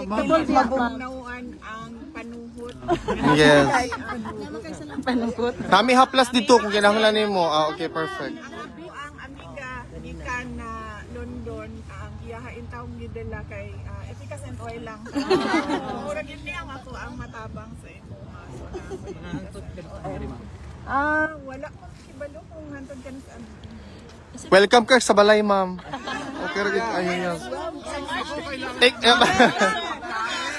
mabunawaan ang panuhot. Yes. Panugot. Kami haplas dito kung kinahanglan nimo. Ah, okay, perfect. Ako ang amiga gikan na London ang iyahain taong gidala kay efficacy and oil lang. Murag yun niya ako ang matabang sa imo. Wala ko kibalo kung hantod ka na sa Welcome ka sa balay, ma'am. Okay, rin. Ayun yan.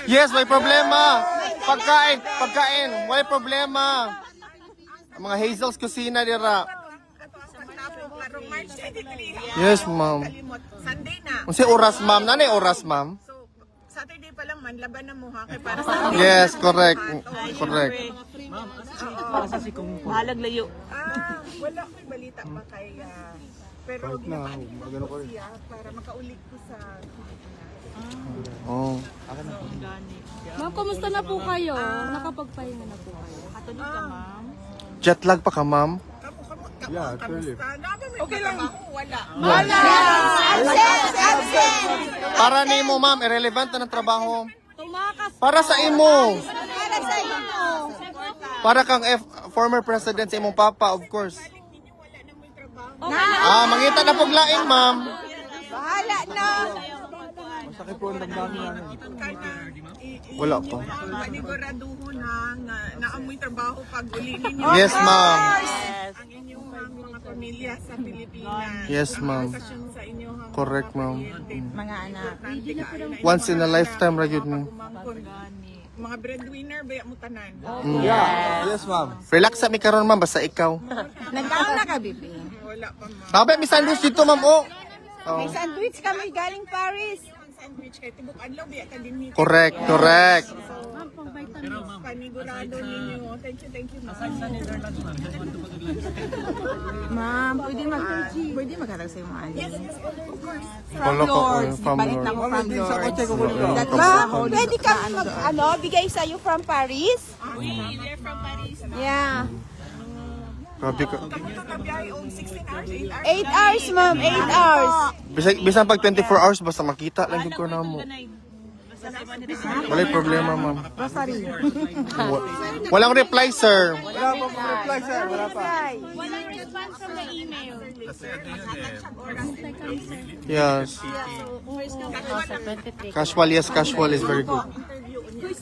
Yes, may problema. Pagkain. May problema. Ang mga Hazel's Kusina dira. Yes, ma'am. Sunday na. Unsa oras, ma'am? Nanay oras, ma'am? So, Saturday pa lang man, laban na mo ha. Kay para sa Yes, correct. Correct. Mahalag layo. Wala ko'y balita pa kay... pero ginapaninig ko siya para makaulit ko sa... Oh. Ma'am, kumusta na po kayo? Nakapagpahinga na po kayo? Katulog ka, ma'am. Jet lag pa ka, ma'am? Yeah, actually. Okay lang. Wala. Para nimo, ma'am, irrelevant na ng trabaho. Tumakas Para sa imo. para sa inyo. Para kang former president sa imong papa, of course. Okay. Ah, mangita na puglain, ma'am. Bahala na. Wala pa. Paniguraduho na naamoy trabaho pag uli ninyo. Yes, ma'am. Ang inyong mga pamilya sa Pilipinas. Yes, ma'am. Sitwasyon sa inyong Correct, ma'am. Mga anak. Once in a lifetime ra gyud mo. mga breadwinner ba mo tanan. Yes, ma'am. Relax sa mi karon, ma'am, basta ikaw. Nagkaon na ka, bibi. Wala pa ma. Tabi mi sandwich dito, ma'am, oh. Oh. Sandwich kami galing Paris. Ang sandwich kay tibok adlaw biya ka din ni. Correct, correct. Panigurado ninyo. Thank you ma'am. Ma'am, pwede maghatag sa mga ali. Wala ko from Palit na Lord. ko from Lord. That Pwede ka bigay sa'yo from Paris? We're from Paris. Yeah. Grabe ka. Kamusta ka biyahe og 16 hours, 8 hours? 8 hours, ma'am. 8 hours. Bisan pag 24 hours basta makita lang yung ko na mo. Walay problema, ma'am. Walang reply, sir. Wala pa po reply, sir. Wala pa. Walang response from the email. Yes. Casual, yes, casual is very good.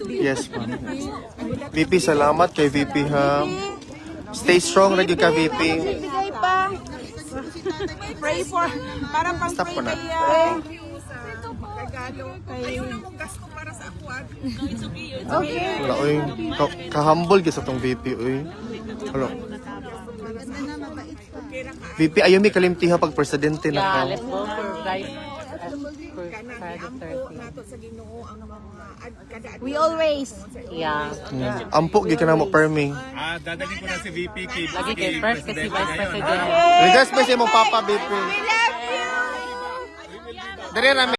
Yes, ma'am. VP, salamat kay VP, ha. Stay strong, lagi ka, VP. Bigay pa. Pray for, parang Stop ko na. Thank you sa regalo. Ayaw na mong gasto para sa ako. Okay. Wala, oy. Kahambol ka sa tong VP, oy. Hello. VP, ayaw mi kalimtiha pag presidente na ka. Let's go for guys. Ampo nato sa Ginoo ang mga kada We always. Yeah. Ampo, gi ka na mo, permi. Dadalhin ko na si VP kay Lagi kay first kasi vice president. Regards pa sa imong papa, VP. Love you. Dali rami.